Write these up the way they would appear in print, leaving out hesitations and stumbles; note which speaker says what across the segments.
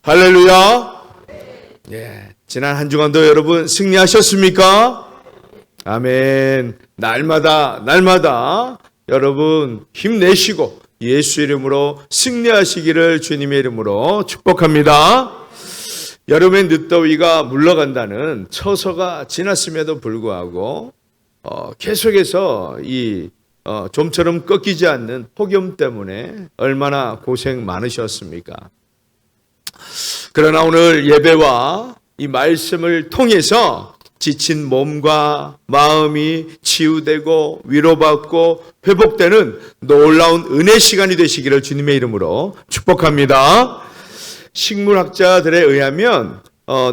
Speaker 1: 할렐루야. 예, 지난 한 주간도 여러분 승리하셨습니까? 아멘. 날마다 여러분 힘내시고 예수 이름으로 승리하시기를 주님의 이름으로 축복합니다. 여름의 늦더위가 물러간다는 처서가 지났음에도 불구하고 계속해서 좀처럼 꺾이지 않는 폭염 때문에 얼마나 고생 많으셨습니까? 그러나 오늘 예배와 이 말씀을 통해서 지친 몸과 마음이 치유되고 위로받고 회복되는 놀라운 은혜 시간이 되시기를 주님의 이름으로 축복합니다. 식물학자들에 의하면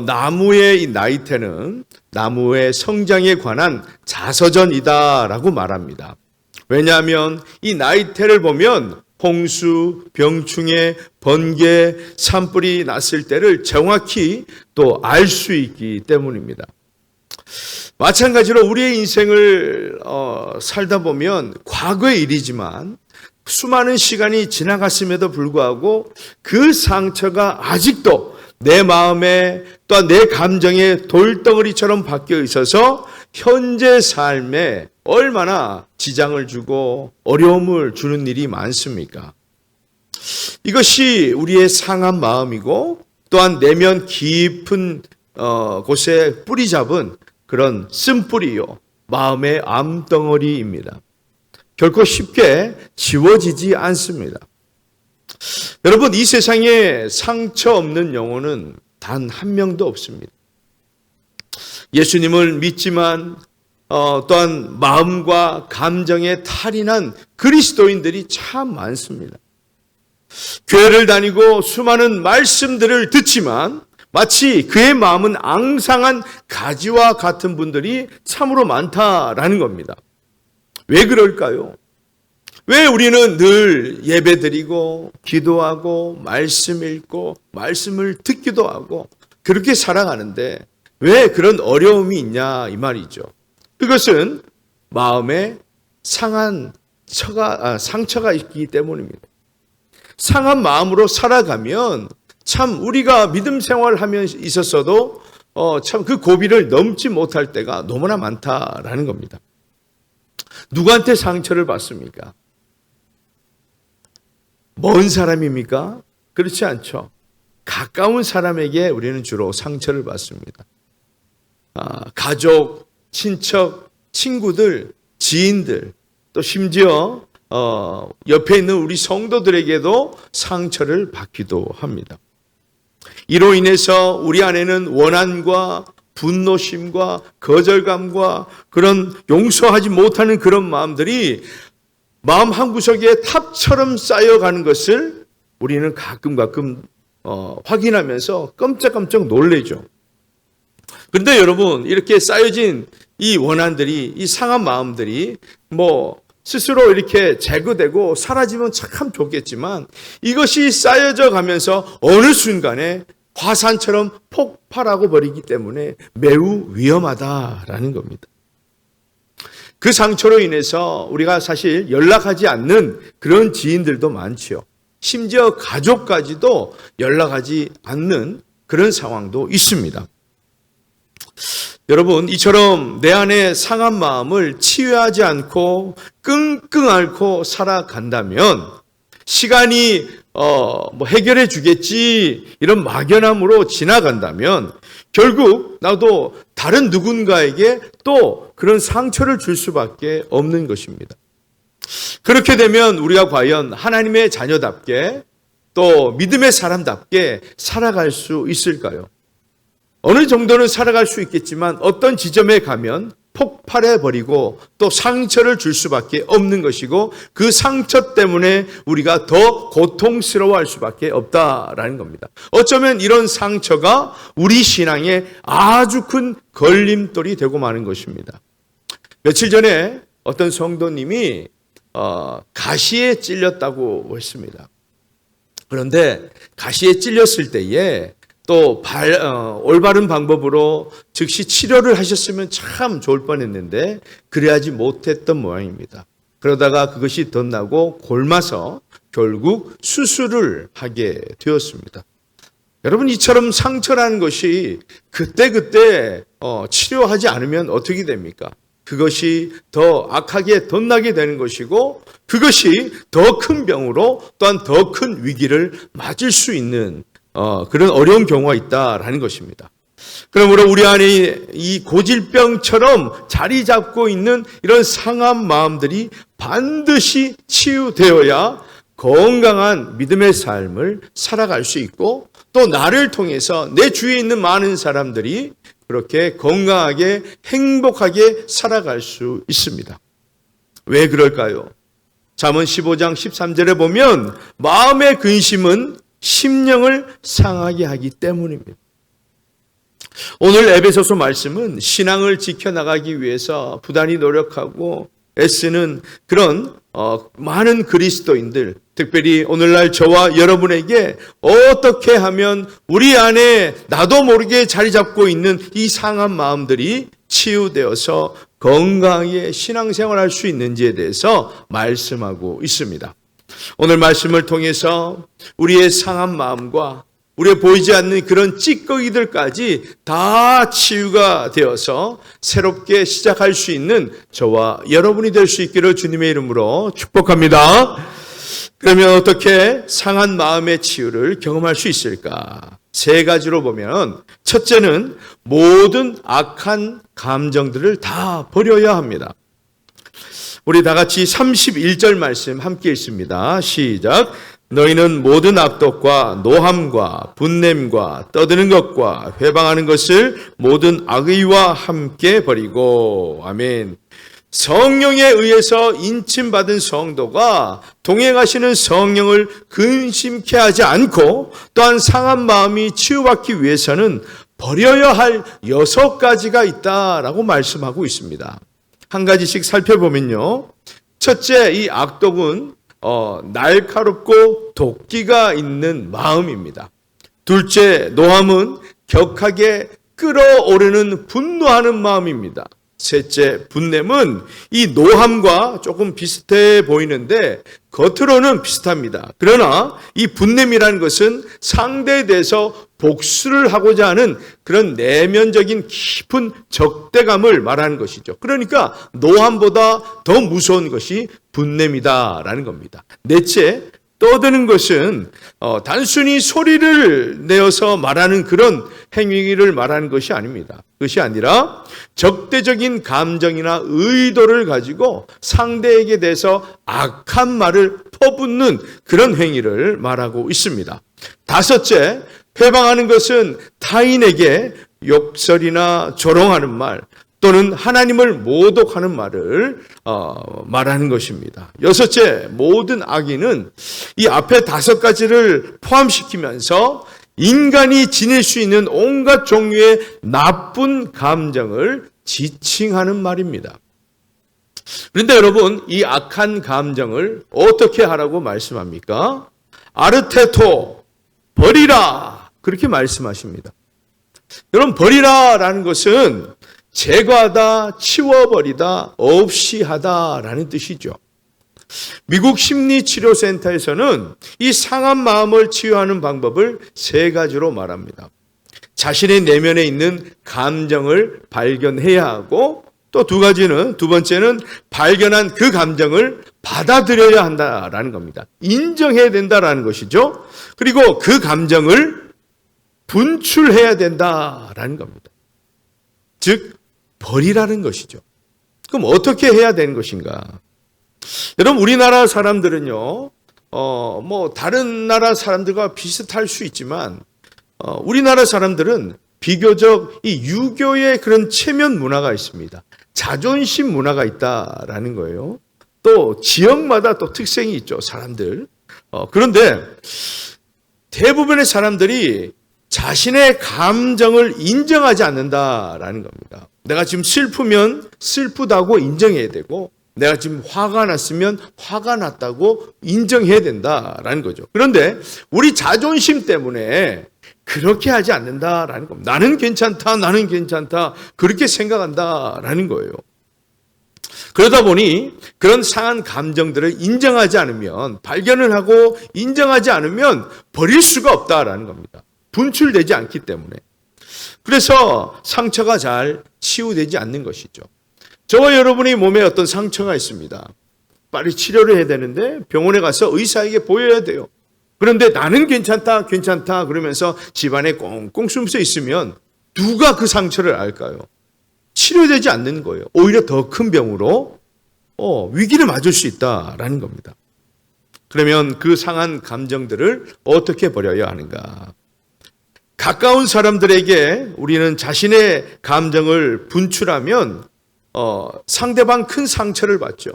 Speaker 1: 나무의 이 나이테는 나무의 성장에 관한 자서전이다라고 말합니다. 왜냐하면 이 나이테를 보면 홍수, 병충해, 번개, 산불이 났을 때를 정확히 또 알 수 있기 때문입니다. 마찬가지로 우리의 인생을 살다 보면 과거의 일이지만 수많은 시간이 지나갔음에도 불구하고 그 상처가 아직도 내 마음에 또한 내 감정에 돌덩어리처럼 박혀 있어서 현재 삶에 얼마나 지장을 주고 어려움을 주는 일이 많습니까? 이것이 우리의 상한 마음이고 또한 내면 깊은 곳에 뿌리 잡은 그런 쓴뿌리요 마음의 암덩어리입니다. 결코 쉽게 지워지지 않습니다. 여러분, 이 세상에 상처 없는 영혼은 단 한 명도 없습니다. 예수님을 믿지만 또한 마음과 감정에 탈이 난 그리스도인들이 참 많습니다. 교회를 다니고 수많은 말씀들을 듣지만 마치 그의 마음은 앙상한 가지와 같은 분들이 참으로 많다라는 겁니다. 왜 그럴까요? 왜 우리는 늘 예배드리고 기도하고 말씀 읽고 말씀을 듣기도 하고 그렇게 살아가는데 왜 그런 어려움이 있냐 이 말이죠. 그것은 마음에 상처가 있기 때문입니다. 상한 마음으로 살아가면 참 우리가 믿음 생활하면 있었어도 참 그 고비를 넘지 못할 때가 너무나 많다라는 겁니다. 누구한테 상처를 받습니까? 먼 사람입니까? 그렇지 않죠. 가까운 사람에게 우리는 주로 상처를 받습니다. 가족, 친척, 친구들, 지인들, 또 심지어 옆에 있는 우리 성도들에게도 상처를 받기도 합니다. 이로 인해서 우리 안에는 원한과 분노심과 거절감과 그런 용서하지 못하는 그런 마음들이 마음 한구석에 탑처럼 쌓여가는 것을 우리는 가끔 확인하면서 깜짝깜짝 놀래죠. 그런데 여러분, 이렇게 쌓여진 이 원한들이, 이 상한 마음들이 스스로 이렇게 제거되고 사라지면 참 좋겠지만 이것이 쌓여져 가면서 어느 순간에 화산처럼 폭발하고 버리기 때문에 매우 위험하다라는 겁니다. 그 상처로 인해서 우리가 사실 연락하지 않는 그런 지인들도 많지요. 심지어 가족까지도 연락하지 않는 그런 상황도 있습니다. 여러분, 이처럼 내 안에 상한 마음을 치유하지 않고 끙끙 앓고 살아간다면 시간이 해결해 주겠지 이런 막연함으로 지나간다면 결국 나도 다른 누군가에게 또 그런 상처를 줄 수밖에 없는 것입니다. 그렇게 되면 우리가 과연 하나님의 자녀답게 또 믿음의 사람답게 살아갈 수 있을까요? 어느 정도는 살아갈 수 있겠지만 어떤 지점에 가면 폭발해버리고 또 상처를 줄 수밖에 없는 것이고 그 상처 때문에 우리가 더 고통스러워할 수밖에 없다라는 겁니다. 어쩌면 이런 상처가 우리 신앙에 아주 큰 걸림돌이 되고 마는 것입니다. 며칠 전에 어떤 성도님이 가시에 찔렸다고 했습니다. 그런데 가시에 찔렸을 때에 또 올바른 방법으로 즉시 치료를 하셨으면 참 좋을 뻔했는데 그래야지 못했던 모양입니다. 그러다가 그것이 덧나고 골마서 결국 수술을 하게 되었습니다. 여러분, 이처럼 상처라는 것이 그때그때 치료하지 않으면 어떻게 됩니까? 그것이 더 악하게 덧나게 되는 것이고, 그것이 더 큰 병으로 또한 더 큰 위기를 맞을 수 있는 그런 어려운 경우가 있다라는 것입니다. 그러므로 우리 안에 이 고질병처럼 자리 잡고 있는 이런 상한 마음들이 반드시 치유되어야 건강한 믿음의 삶을 살아갈 수 있고, 또 나를 통해서 내 주위에 있는 많은 사람들이 그렇게 건강하게 행복하게 살아갈 수 있습니다. 왜 그럴까요? 잠언 15장 13절에 보면 마음의 근심은 심령을 상하게 하기 때문입니다. 오늘 에베소서 말씀은 신앙을 지켜나가기 위해서 부단히 노력하고 애쓰는 그런 많은 그리스도인들, 특별히 오늘날 저와 여러분에게 어떻게 하면 우리 안에 나도 모르게 자리 잡고 있는 이 상한 마음들이 치유되어서 건강하게 신앙생활할 수 있는지에 대해서 말씀하고 있습니다. 오늘 말씀을 통해서 우리의 상한 마음과 우리의 보이지 않는 그런 찌꺼기들까지 다 치유가 되어서 새롭게 시작할 수 있는 저와 여러분이 될 수 있기를 주님의 이름으로 축복합니다. 그러면 어떻게 상한 마음의 치유를 경험할 수 있을까? 세 가지로 보면, 첫째는 모든 악한 감정들을 다 버려야 합니다. 우리 다 같이 31절 말씀 함께 읽습니다. 시작. 너희는 모든 악독과 노함과 분냄과 떠드는 것과 회방하는 것을 모든 악의와 함께 버리고. 아멘. 성령에 의해서 인침받은 성도가 동행하시는 성령을 근심케 하지 않고, 또한 상한 마음이 치유받기 위해서는 버려야 할 6가지가 있다라고 말씀하고 있습니다. 한 가지씩 살펴보면요. 첫째, 이 악독은 날카롭고 도끼가 있는 마음입니다. 둘째, 노함은 격하게 끓어오르는 분노하는 마음입니다. 셋째, 분냄은 이 노함과 조금 비슷해 보이는데 겉으로는 비슷합니다. 그러나 이 분냄이라는 것은 상대에 대해서 복수를 하고자 하는 그런 내면적인 깊은 적대감을 말하는 것이죠. 그러니까 노함보다 더 무서운 것이 분냄이다라는 겁니다. 넷째, 떠드는 것은 단순히 소리를 내어서 말하는 그런 행위를 말하는 것이 아닙니다. 그것이 아니라 적대적인 감정이나 의도를 가지고 상대에게 대해서 악한 말을 퍼붓는 그런 행위를 말하고 있습니다. 다섯째, 회방하는 것은 타인에게 욕설이나 조롱하는 말, 또는 하나님을 모독하는 말을 말하는 것입니다. 여섯째, 모든 악의는 이 앞에 5가지를 포함시키면서 인간이 지닐 수 있는 온갖 종류의 나쁜 감정을 지칭하는 말입니다. 그런데 여러분, 이 악한 감정을 어떻게 하라고 말씀합니까? 아르테토, 버리라, 그렇게 말씀하십니다. 여러분, 버리라라는 것은 제거하다, 치워버리다, 없이 하다라는 뜻이죠. 미국 심리치료센터에서는 이 상한 마음을 치유하는 방법을 3가지로 말합니다. 자신의 내면에 있는 감정을 발견해야 하고, 또 두 번째는 발견한 그 감정을 받아들여야 한다라는 겁니다. 인정해야 된다라는 것이죠. 그리고 그 감정을 분출해야 된다라는 겁니다. 즉, 버리라는 것이죠. 그럼 어떻게 해야 되는 것인가? 여러분, 우리나라 사람들은요, 다른 나라 사람들과 비슷할 수 있지만, 우리나라 사람들은 비교적 이 유교의 그런 체면 문화가 있습니다. 자존심 문화가 있다라는 거예요. 또 지역마다 또 특성이 있죠, 사람들. 그런데 대부분의 사람들이 자신의 감정을 인정하지 않는다라는 겁니다. 내가 지금 슬프면 슬프다고 인정해야 되고, 내가 지금 화가 났으면 화가 났다고 인정해야 된다라는 거죠. 그런데 우리 자존심 때문에 그렇게 하지 않는다라는 겁니다. 나는 괜찮다, 그렇게 생각한다라는 거예요. 그러다 보니 그런 상한 감정들을 인정하지 않으면, 발견을 하고 인정하지 않으면 버릴 수가 없다라는 겁니다. 분출되지 않기 때문에. 그래서 상처가 잘 치유되지 않는 것이죠. 저와 여러분의 몸에 어떤 상처가 있습니다. 빨리 치료를 해야 되는데 병원에 가서 의사에게 보여야 돼요. 그런데 나는 괜찮다, 괜찮다 그러면서 집안에 꽁꽁 숨서 있으면 누가 그 상처를 알까요? 치료되지 않는 거예요. 오히려 더 큰 병으로 위기를 맞을 수 있다라는 겁니다. 그러면 그 상한 감정들을 어떻게 버려야 하는가? 가까운 사람들에게 우리는 자신의 감정을 분출하면 상대방 큰 상처를 받죠.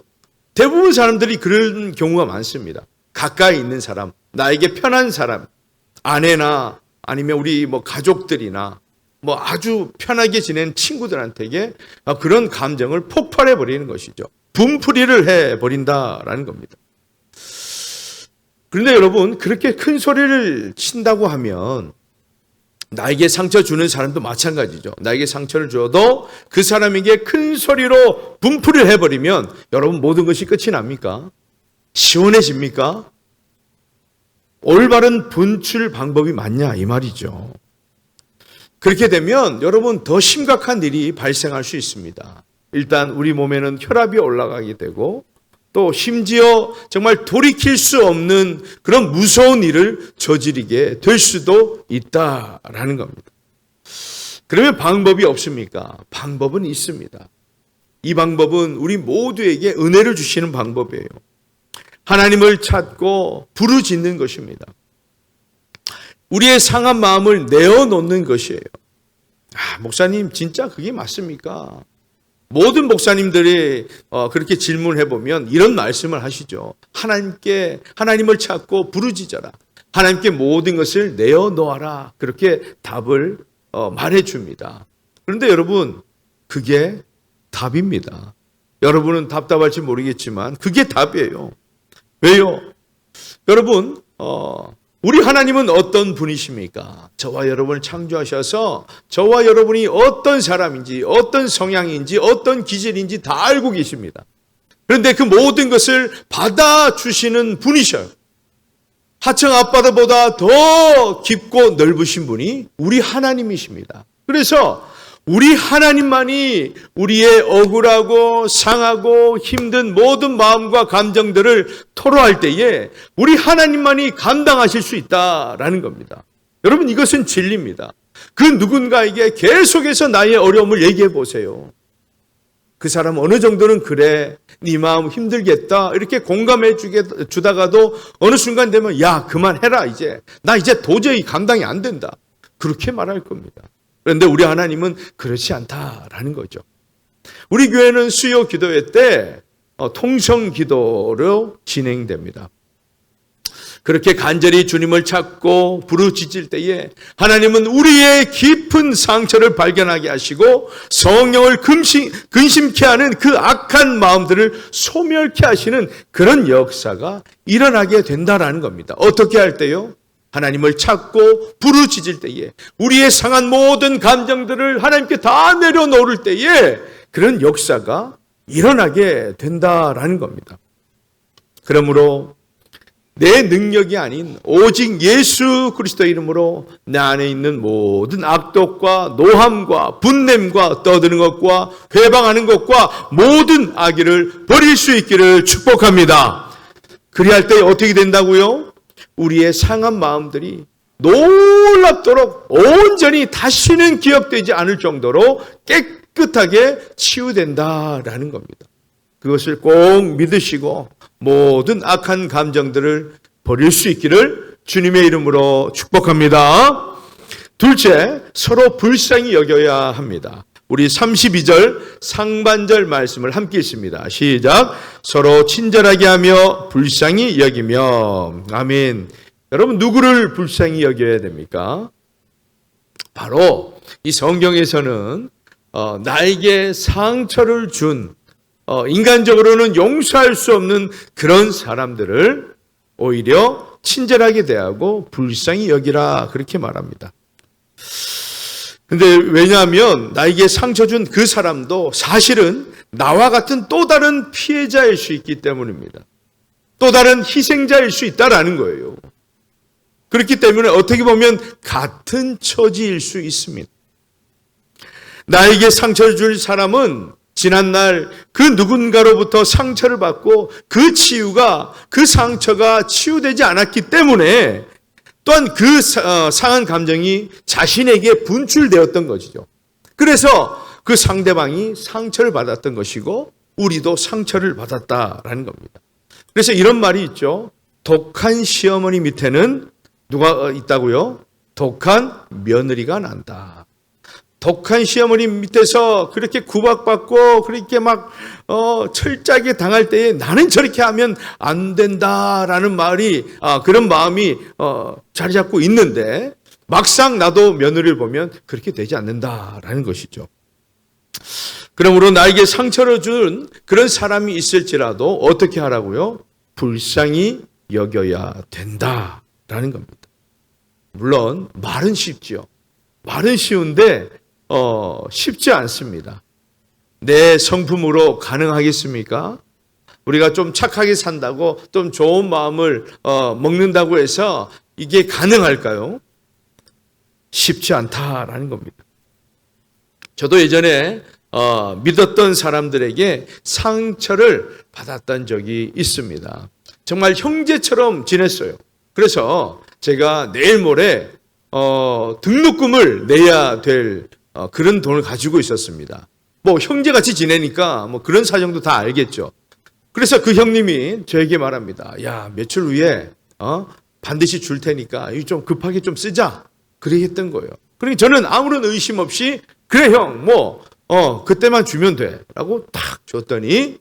Speaker 1: 대부분 사람들이 그런 경우가 많습니다. 가까이 있는 사람, 나에게 편한 사람, 아내나 아니면 우리 가족들이나 아주 편하게 지낸 친구들한테게 그런 감정을 폭발해 버리는 것이죠. 분풀이를 해 버린다라는 겁니다. 그런데 여러분, 그렇게 큰 소리를 친다고 하면 나에게 상처 주는 사람도 마찬가지죠. 나에게 상처를 줘도 그 사람에게 큰 소리로 분풀이를 해버리면 여러분 모든 것이 끝이 납니까? 시원해집니까? 올바른 분출 방법이 맞냐 이 말이죠. 그렇게 되면 여러분 더 심각한 일이 발생할 수 있습니다. 일단 우리 몸에는 혈압이 올라가게 되고 또 심지어 정말 돌이킬 수 없는 그런 무서운 일을 저지르게 될 수도 있다라는 겁니다. 그러면 방법이 없습니까? 방법은 있습니다. 이 방법은 우리 모두에게 은혜를 주시는 방법이에요. 하나님을 찾고 부르짖는 것입니다. 우리의 상한 마음을 내어놓는 것이에요. 목사님 진짜 그게 맞습니까? 모든 목사님들이 그렇게 질문해 보면 이런 말씀을 하시죠. 하나님을 찾고 부르짖어라. 하나님께 모든 것을 내어놓아라. 그렇게 답을 말해 줍니다. 그런데 여러분, 그게 답입니다. 여러분은 답답할지 모르겠지만 그게 답이에요. 왜요? 여러분, 우리 하나님은 어떤 분이십니까? 저와 여러분을 창조하셔서 저와 여러분이 어떤 사람인지, 어떤 성향인지, 어떤 기질인지 다 알고 계십니다. 그런데 그 모든 것을 받아주시는 분이셔요. 하청 앞바다보다 더 깊고 넓으신 분이 우리 하나님이십니다. 그래서 우리 하나님만이 우리의 억울하고 상하고 힘든 모든 마음과 감정들을 토로할 때에 우리 하나님만이 감당하실 수 있다라는 겁니다. 여러분, 이것은 진리입니다. 그 누군가에게 계속해서 나의 어려움을 얘기해 보세요. 그 사람 어느 정도는 그래, 네 마음 힘들겠다 이렇게 공감해 주다가도 어느 순간 되면 야 그만해라 이제 나 이제 도저히 감당이 안 된다 그렇게 말할 겁니다. 그런데 우리 하나님은 그렇지 않다라는 거죠. 우리 교회는 수요 기도회 때 통성 기도로 진행됩니다. 그렇게 간절히 주님을 찾고 부르짖을 때에 하나님은 우리의 깊은 상처를 발견하게 하시고 성령을 근심케 하는 그 악한 마음들을 소멸케 하시는 그런 역사가 일어나게 된다라는 겁니다. 어떻게 할 때요? 하나님을 찾고 부르짖을 때에 우리의 상한 모든 감정들을 하나님께 다 내려놓을 때에 그런 역사가 일어나게 된다라는 겁니다. 그러므로 내 능력이 아닌 오직 예수 그리스도의 이름으로 내 안에 있는 모든 악독과 노함과 분냄과 떠드는 것과 회방하는 것과 모든 악의를 버릴 수 있기를 축복합니다. 그리할 때 어떻게 된다고요? 우리의 상한 마음들이 놀랍도록 온전히 다시는 기억되지 않을 정도로 깨끗하게 치유된다라는 겁니다. 그것을 꼭 믿으시고 모든 악한 감정들을 버릴 수 있기를 주님의 이름으로 축복합니다. 둘째, 서로 불쌍히 여겨야 합니다. 우리 32절 상반절 말씀을 함께 읽습니다. 시작. 서로 친절하게 하며 불쌍히 여기며. 아멘. 여러분 누구를 불쌍히 여겨야 됩니까? 바로 이 성경에서는 나에게 상처를 준 인간적으로는 용서할 수 없는 그런 사람들을 오히려 친절하게 대하고 불쌍히 여기라 그렇게 말합니다. 근데 왜냐하면 나에게 상처 준 그 사람도 사실은 나와 같은 또 다른 피해자일 수 있기 때문입니다. 또 다른 희생자일 수 있다라는 거예요. 그렇기 때문에 어떻게 보면 같은 처지일 수 있습니다. 나에게 상처를 줄 사람은 지난날 그 누군가로부터 상처를 받고 그 상처가 치유되지 않았기 때문에 또한 그 상한 감정이 자신에게 분출되었던 것이죠. 그래서 그 상대방이 상처를 받았던 것이고 우리도 상처를 받았다라는 겁니다. 그래서 이런 말이 있죠. 독한 시어머니 밑에는 누가 있다고요? 독한 며느리가 난다. 독한 시어머니 밑에서 그렇게 구박받고 그렇게 막 철저하게 당할 때에 나는 저렇게 하면 안 된다라는 그런 마음이 자리 잡고 있는데 막상 나도 며느리를 보면 그렇게 되지 않는다라는 것이죠. 그러므로 나에게 상처를 준 그런 사람이 있을지라도 어떻게 하라고요? 불쌍히 여겨야 된다라는 겁니다. 물론 말은 쉽지요. 말은 쉬운데 쉽지 않습니다. 내 성품으로 가능하겠습니까? 우리가 좀 착하게 산다고 좀 좋은 마음을 먹는다고 해서 이게 가능할까요? 쉽지 않다라는 겁니다. 저도 예전에 믿었던 사람들에게 상처를 받았던 적이 있습니다. 정말 형제처럼 지냈어요. 그래서 제가 내일 모레 등록금을 내야 될 그런 돈을 가지고 있었습니다. 뭐 형제같이 지내니까 뭐 그런 사정도 다 알겠죠. 그래서 그 형님이 저에게 말합니다. 야, 며칠 후에 반드시 줄 테니까 이거 좀 급하게 좀 쓰자. 그래 했던 거예요. 그러니까 저는 아무런 의심 없이 그래 형 그때만 주면 돼 라고 딱 줬더니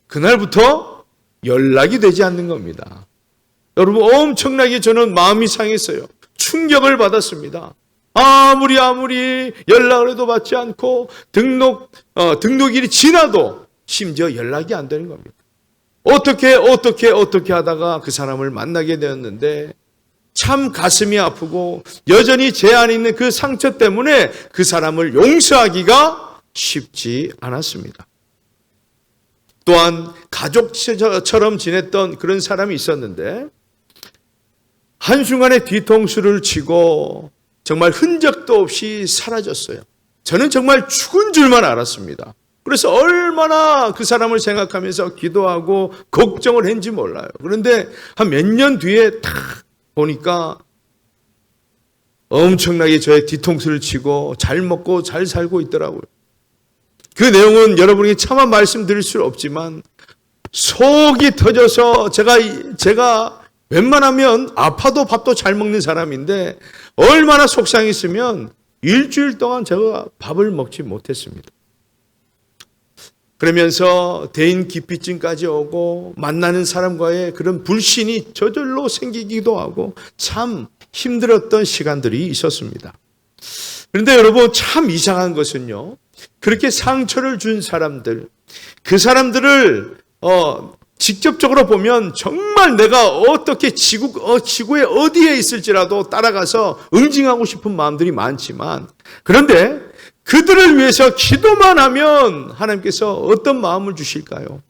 Speaker 1: 그날부터 연락이 되지 않는 겁니다. 여러분 엄청나게 저는 마음이 상했어요. 충격을 받았습니다. 아무리 연락을 해도 받지 않고 등록일이 지나도 심지어 연락이 안 되는 겁니다. 어떻게 하다가 그 사람을 만나게 되었는데 참 가슴이 아프고 여전히 제 안에 있는 그 상처 때문에 그 사람을 용서하기가 쉽지 않았습니다. 또한 가족처럼 지냈던 그런 사람이 있었는데 한순간에 뒤통수를 치고 정말 흔적도 없이 사라졌어요. 저는 정말 죽은 줄만 알았습니다. 그래서 얼마나 그 사람을 생각하면서 기도하고 걱정을 했는지 몰라요. 그런데 한 몇 년 뒤에 딱 보니까 엄청나게 저의 뒤통수를 치고 잘 먹고 잘 살고 있더라고요. 그 내용은 여러분에게 차마 말씀드릴 수 없지만 속이 터져서 제가 웬만하면 아파도 밥도 잘 먹는 사람인데 얼마나 속상했으면 일주일 동안 제가 밥을 먹지 못했습니다. 그러면서 대인 기피증까지 오고 만나는 사람과의 그런 불신이 저절로 생기기도 하고 참 힘들었던 시간들이 있었습니다. 그런데 여러분 참 이상한 것은요. 그렇게 상처를 준 사람들, 그 사람들을 직접적으로 보면 정말 내가 어떻게 지구의 어디에 있을지라도 따라가서 응징하고 싶은 마음들이 많지만 그런데 그들을 위해서 기도만 하면 하나님께서 어떤 마음을 주실까요?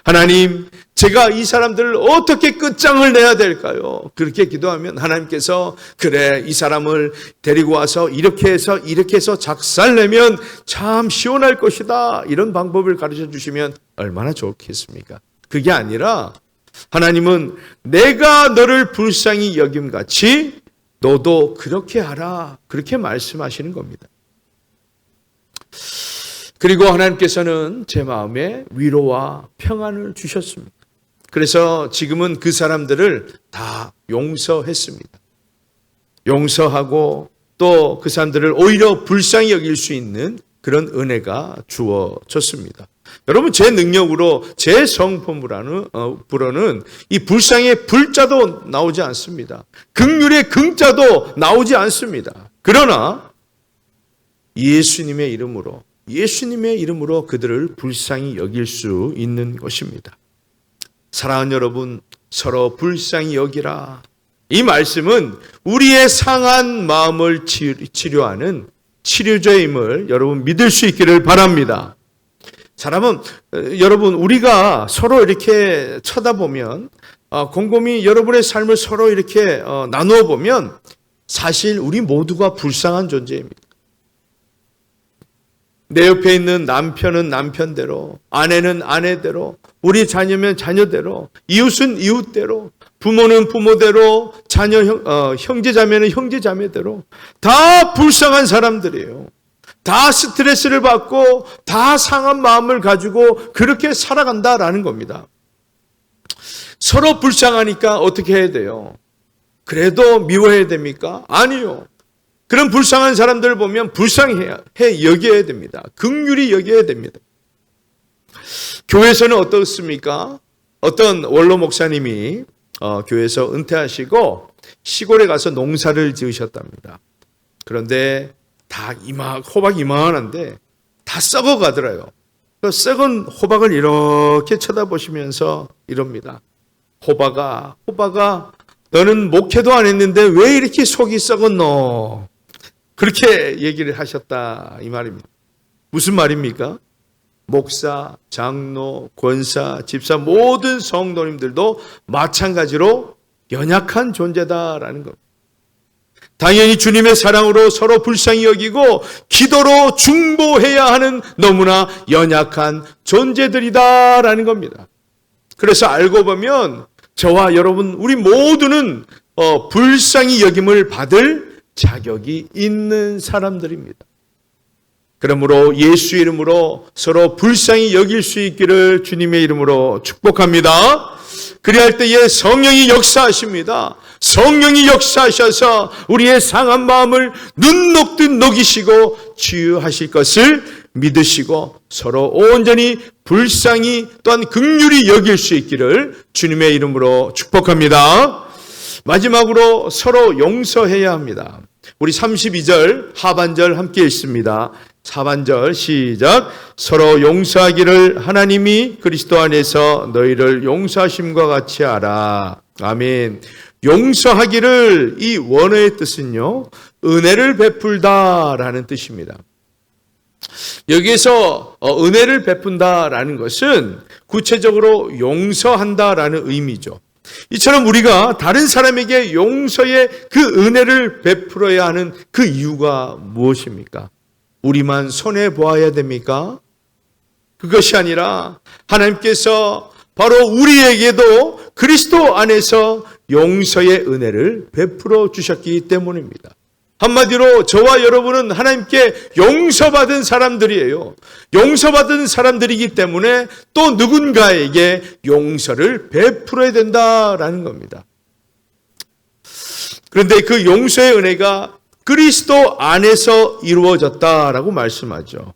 Speaker 1: 하나님, 제가 이 사람들을 어떻게 끝장을 내야 될까요? 그렇게 기도하면 하나님께서 그래, 이 사람을 데리고 와서 이렇게 해서 작살내면 참 시원할 것이다. 이런 방법을 가르쳐 주시면 얼마나 좋겠습니까? 그게 아니라 하나님은 내가 너를 불쌍히 여김같이 너도 그렇게 하라. 그렇게 말씀하시는 겁니다. 그리고 하나님께서는 제 마음에 위로와 평안을 주셨습니다. 그래서 지금은 그 사람들을 다 용서했습니다. 용서하고 또 그 사람들을 오히려 불쌍히 여길 수 있는 그런 은혜가 주어졌습니다. 여러분 제 능력으로 제 성품으로는 이 불쌍의 불자도 나오지 않습니다. 긍휼의 긍자도 나오지 않습니다. 그러나 예수님의 이름으로 그들을 불쌍히 여길 수 있는 것입니다. 사랑하는 여러분, 서로 불쌍히 여기라. 이 말씀은 우리의 상한 마음을 치료하는 치료제임을 여러분 믿을 수 있기를 바랍니다. 여러분 우리가 서로 이렇게 쳐다보면 곰곰이 여러분의 삶을 서로 이렇게 나누어 보면 사실 우리 모두가 불쌍한 존재입니다. 내 옆에 있는 남편은 남편대로, 아내는 아내대로, 우리 자녀면 자녀대로, 이웃은 이웃대로, 부모는 부모대로, 형제자매는 형제자매대로 다 불쌍한 사람들이에요. 다 스트레스를 받고 다 상한 마음을 가지고 그렇게 살아간다라는 겁니다. 서로 불쌍하니까 어떻게 해야 돼요? 그래도 미워해야 됩니까? 아니요. 그런 불쌍한 사람들을 보면 불쌍해 여겨야 됩니다. 긍휼히 여겨야 됩니다. 교회에서는 어떻습니까? 어떤 원로 목사님이 교회에서 은퇴하시고 시골에 가서 농사를 지으셨답니다. 그런데 다 호박 이만한데 다 썩어 가더라요. 그 썩은 호박을 이렇게 쳐다보시면서 이럽니다. 호박아, 너는 목회도 안 했는데 왜 이렇게 속이 썩었노? 그렇게 얘기를 하셨다 이 말입니다. 무슨 말입니까? 목사, 장로, 권사, 집사 모든 성도님들도 마찬가지로 연약한 존재다라는 겁니다. 당연히 주님의 사랑으로 서로 불쌍히 여기고 기도로 중보해야 하는 너무나 연약한 존재들이다라는 겁니다. 그래서 알고 보면 저와 여러분 우리 모두는 불쌍히 여김을 받을 자격이 있는 사람들입니다. 그러므로 예수 이름으로 서로 불쌍히 여길 수 있기를 주님의 이름으로 축복합니다. 그리할 때에 성령이 역사하십니다. 성령이 역사하셔서 우리의 상한 마음을 눈 녹듯 녹이시고 치유하실 것을 믿으시고 서로 온전히 불쌍히 또한 긍휼히 여길 수 있기를 주님의 이름으로 축복합니다. 마지막으로 서로 용서해야 합니다. 우리 32절 하반절 함께 읽습니다. 하반절 시작. 서로 용서하기를 하나님이 그리스도 안에서 너희를 용서하심과 같이 하라. 아멘. 용서하기를 이 원어의 뜻은요, 은혜를 베풀다라는 뜻입니다. 여기에서 은혜를 베푼다라는 것은 구체적으로 용서한다라는 의미죠. 이처럼 우리가 다른 사람에게 용서의 그 은혜를 베풀어야 하는 그 이유가 무엇입니까? 우리만 손해보아야 됩니까? 그것이 아니라 하나님께서 바로 우리에게도 그리스도 안에서 용서의 은혜를 베풀어 주셨기 때문입니다. 한마디로 저와 여러분은 하나님께 용서받은 사람들이에요. 용서받은 사람들이기 때문에 또 누군가에게 용서를 베풀어야 된다라는 겁니다. 그런데 그 용서의 은혜가 그리스도 안에서 이루어졌다라고 말씀하죠.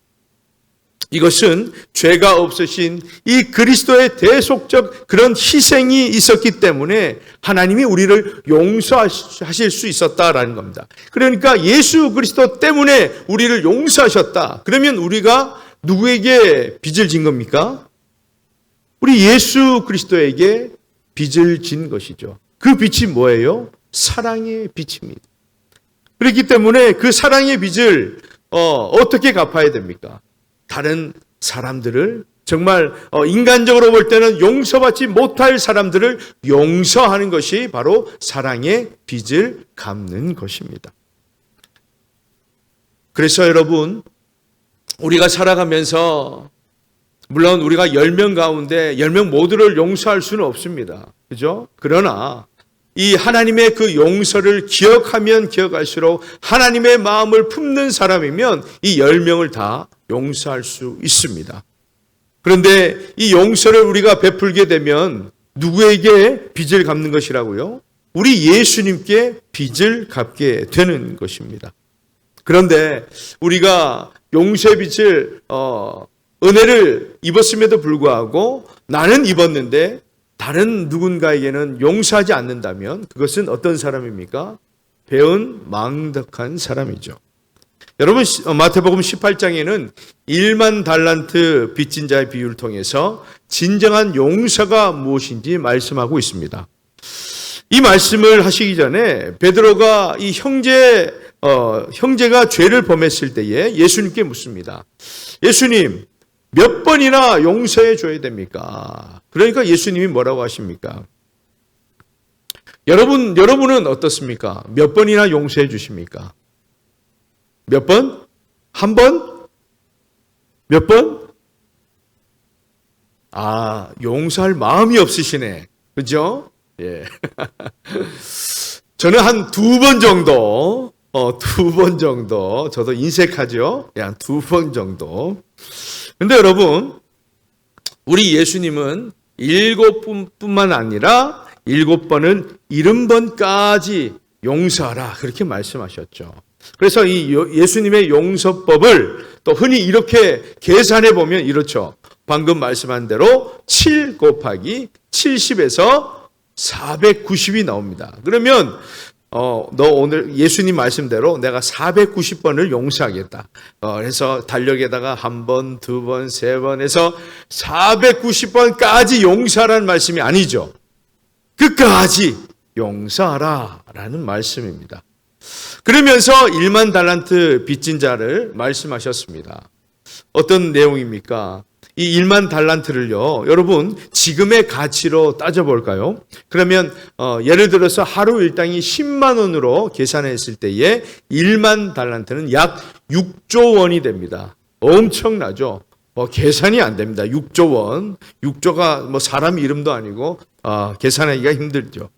Speaker 1: 이것은 죄가 없으신 이 그리스도의 대속적 그런 희생이 있었기 때문에 하나님이 우리를 용서하실 수 있었다라는 겁니다. 그러니까 예수 그리스도 때문에 우리를 용서하셨다. 그러면 우리가 누구에게 빚을 진 겁니까? 우리 예수 그리스도에게 빚을 진 것이죠. 그 빚이 뭐예요? 사랑의 빚입니다. 그렇기 때문에 그 사랑의 빚을 어떻게 갚아야 됩니까? 다른 사람들을 정말 인간적으로 볼 때는 용서받지 못할 사람들을 용서하는 것이 바로 사랑의 빚을 갚는 것입니다. 그래서 여러분, 우리가 살아가면서 물론 우리가 10명 가운데 10명 모두를 용서할 수는 없습니다. 그죠? 그러나 이 하나님의 그 용서를 기억하면 기억할수록 하나님의 마음을 품는 사람이면 이 10명을 다 용서할 수 있습니다. 그런데 이 용서를 우리가 베풀게 되면 누구에게 빚을 갚는 것이라고요? 우리 예수님께 빚을 갚게 되는 것입니다. 그런데 우리가 용서의 빚을 은혜를 입었음에도 불구하고 나는 입었는데 다른 누군가에게는 용서하지 않는다면 그것은 어떤 사람입니까? 배은 망덕한 사람이죠. 여러분 마태복음 18장에는 1만 달란트 빚진 자의 비유를 통해서 진정한 용서가 무엇인지 말씀하고 있습니다. 이 말씀을 하시기 전에 베드로가 이 형제가 죄를 범했을 때에 예수님께 묻습니다. 예수님, 몇 번이나 용서해 줘야 됩니까? 그러니까 예수님이 뭐라고 하십니까? 여러분은 어떻습니까? 몇 번이나 용서해 주십니까? 몇 번? 한 번? 몇 번? 용서할 마음이 없으시네. 그죠? 예. 저는 한 2번 정도, 2번 정도, 저도 인색하죠? 한 2번 정도. 근데 여러분, 우리 예수님은 7번뿐만 아니라 7번은 70번까지 용서하라. 그렇게 말씀하셨죠. 그래서 이 예수님의 용서법을 또 흔히 이렇게 계산해 보면 이렇죠. 방금 말씀한 대로 7 곱하기 70에서 490이 나옵니다. 그러면 너 오늘 예수님 말씀대로 내가 490번을 용서하겠다. 그래서 달력에다가 1번, 2번, 3번 해서 490번까지 용서하라는 말씀이 아니죠. 끝까지 용서하라 라는 말씀입니다. 그러면서 1만 달란트 빚진 자를 말씀하셨습니다. 어떤 내용입니까? 이 1만 달란트를요, 여러분 지금의 가치로 따져볼까요? 그러면 예를 들어서 하루 일당이 10만 원으로 계산했을 때에 1만 달란트는 약 6조 원이 됩니다. 엄청나죠? 계산이 안 됩니다. 6조 원. 6조가 사람 이름도 아니고 계산하기가 힘들죠.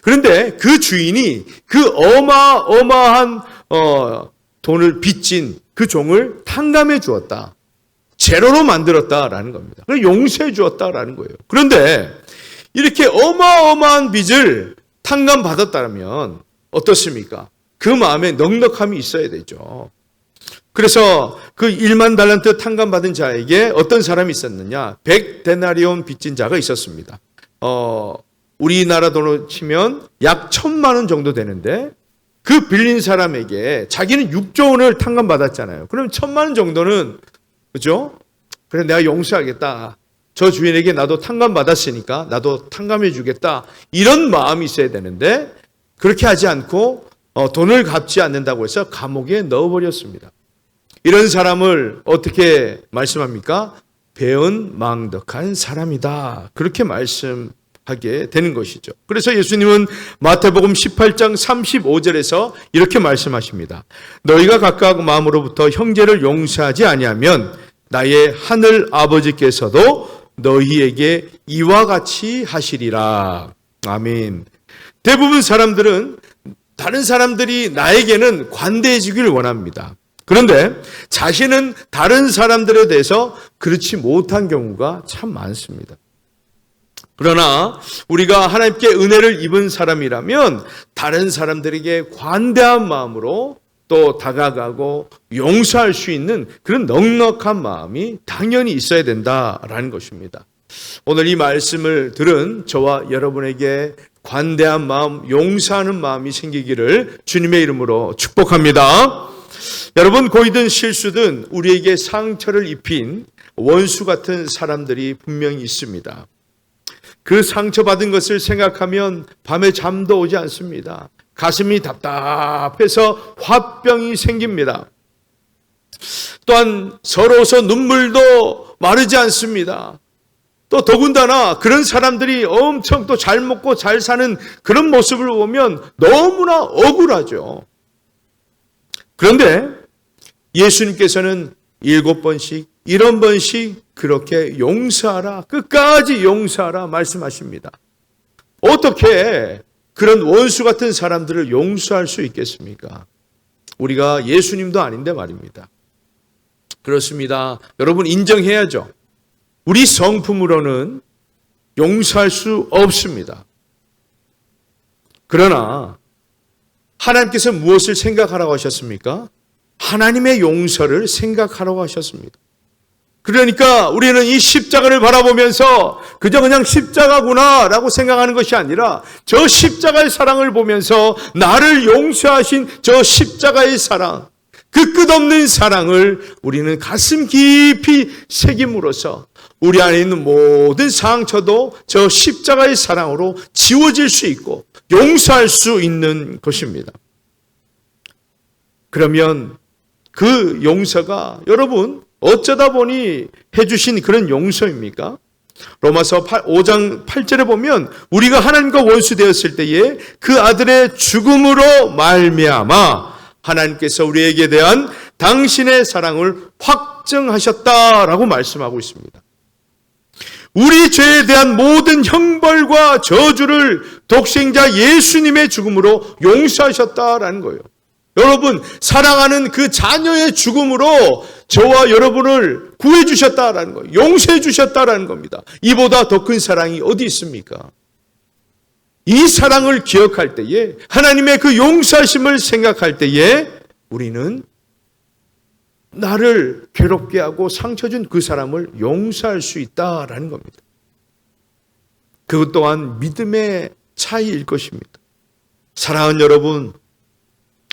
Speaker 1: 그런데 그 주인이 그 어마어마한 돈을 빚진 그 종을 탕감해 주었다. 제로로 만들었다라는 겁니다. 용서해 주었다라는 거예요. 그런데 이렇게 어마어마한 빚을 탕감받았다면 어떻습니까? 그 마음에 넉넉함이 있어야 되죠. 그래서 그 1만 달란트 탕감받은 자에게 어떤 사람이 있었느냐? 100데나리온 빚진 자가 있었습니다. 우리나라 돈으로 치면 약 1,000만 원 정도 되는데 그 빌린 사람에게 자기는 6조 원을 탕감받았잖아요. 그럼 1,000만 원 정도는 그죠? 그래 내가 용서하겠다. 저 주인에게 나도 탕감받았으니까 나도 탕감해 주겠다. 이런 마음이 있어야 되는데 그렇게 하지 않고 돈을 갚지 않는다고 해서 감옥에 넣어버렸습니다. 이런 사람을 어떻게 말씀합니까? 배은망덕한 사람이다. 그렇게 말씀하게 되는 것이죠. 그래서 예수님은 마태복음 18장 35절에서 이렇게 말씀하십니다. 너희가 각각 마음으로부터 형제를 용서하지 아니하면 나의 하늘 아버지께서도 너희에게 이와 같이 하시리라. 아멘. 대부분 사람들은 다른 사람들이 나에게는 관대해 주기를 원합니다. 그런데 자신은 다른 사람들에 대해서 그렇지 못한 경우가 참 많습니다. 그러나 우리가 하나님께 은혜를 입은 사람이라면 다른 사람들에게 관대한 마음으로 또 다가가고 용서할 수 있는 그런 넉넉한 마음이 당연히 있어야 된다라는 것입니다. 오늘 이 말씀을 들은 저와 여러분에게 관대한 마음, 용서하는 마음이 생기기를 주님의 이름으로 축복합니다. 여러분, 고이든 실수든 우리에게 상처를 입힌 원수 같은 사람들이 분명히 있습니다. 그 상처받은 것을 생각하면 밤에 잠도 오지 않습니다. 가슴이 답답해서 화병이 생깁니다. 또한 서러워서 눈물도 마르지 않습니다. 또 더군다나 그런 사람들이 엄청 또 잘 먹고 잘 사는 그런 모습을 보면 너무나 억울하죠. 그런데 예수님께서는 7번씩, 70번씩 그렇게 용서하라, 끝까지 용서하라 말씀하십니다. 어떻게 그런 원수 같은 사람들을 용서할 수 있겠습니까? 우리가 예수님도 아닌데 말입니다. 그렇습니다. 여러분 인정해야죠. 우리 성품으로는 용서할 수 없습니다. 그러나 하나님께서 무엇을 생각하라고 하셨습니까? 하나님의 용서를 생각하라고 하셨습니다. 그러니까 우리는 이 십자가를 바라보면서 그냥 십자가구나 라고 생각하는 것이 아니라 저 십자가의 사랑을 보면서 나를 용서하신 저 십자가의 사랑, 그 끝없는 사랑을 우리는 가슴 깊이 새김으로써 우리 안에 있는 모든 상처도 저 십자가의 사랑으로 지워질 수 있고 용서할 수 있는 것입니다. 그러면 그 용서가 여러분 어쩌다 보니 해주신 그런 용서입니까? 로마서 5장 8절에 보면 우리가 하나님과 원수되었을 때에 그 아들의 죽음으로 말미암아 하나님께서 우리에게 대한 당신의 사랑을 확증하셨다라고 말씀하고 있습니다. 우리 죄에 대한 모든 형벌과 저주를 독생자 예수님의 죽음으로 용서하셨다라는 거예요. 여러분, 사랑하는 그 자녀의 죽음으로 저와 여러분을 구해 주셨다라는 거예요. 용서해 주셨다라는 겁니다. 이보다 더 큰 사랑이 어디 있습니까? 이 사랑을 기억할 때에, 하나님의 그 용서하심을 생각할 때에 우리는 나를 괴롭게 하고 상처 준 그 사람을 용서할 수 있다라는 겁니다. 그것 또한 믿음의 차이일 것입니다. 사랑하는 여러분,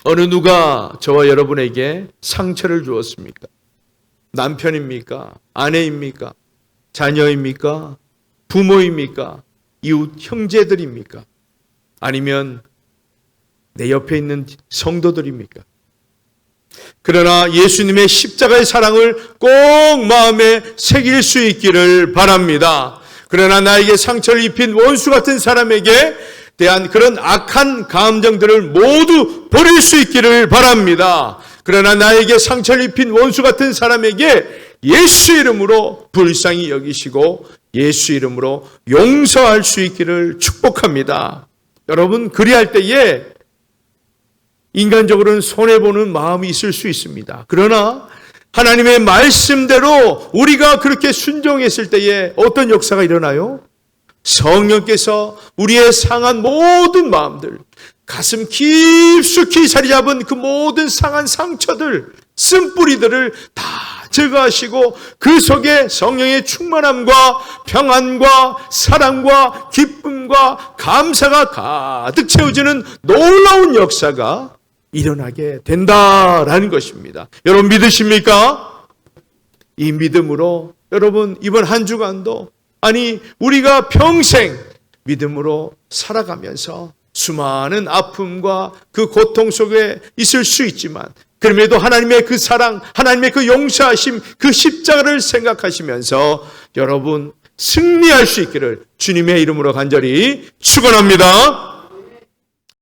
Speaker 1: 어느 누가 저와 여러분에게 상처를 주었습니까? 남편입니까? 아내입니까? 자녀입니까? 부모입니까? 이웃 형제들입니까? 아니면 내 옆에 있는 성도들입니까? 그러나 예수님의 십자가의 사랑을 꼭 마음에 새길 수 있기를 바랍니다. 그러나 나에게 상처를 입힌 원수 같은 사람에게 대한 그런 악한 감정들을 모두 버릴 수 있기를 바랍니다. 그러나 나에게 상처를 입힌 원수 같은 사람에게 예수 이름으로 불쌍히 여기시고 예수 이름으로 용서할 수 있기를 축복합니다. 여러분, 그리할 때에 인간적으로는 손해보는 마음이 있을 수 있습니다. 그러나 하나님의 말씀대로 우리가 그렇게 순종했을 때에 어떤 역사가 일어나요? 성령께서 우리의 상한 모든 마음들, 가슴 깊숙이 자리 잡은 그 모든 상한 상처들, 쓴뿌리들을 다 제거하시고 그 속에 성령의 충만함과 평안과 사랑과 기쁨과 감사가 가득 채워지는 놀라운 역사가 일어나게 된다라는 것입니다. 여러분 믿으십니까? 이 믿음으로 여러분 이번 한 주간도, 아니 우리가 평생 믿음으로 살아가면서 수많은 아픔과 그 고통 속에 있을 수 있지만 그럼에도 하나님의 그 사랑, 하나님의 그 용서하심, 그 십자가를 생각하시면서 여러분 승리할 수 있기를 주님의 이름으로 간절히 축원합니다.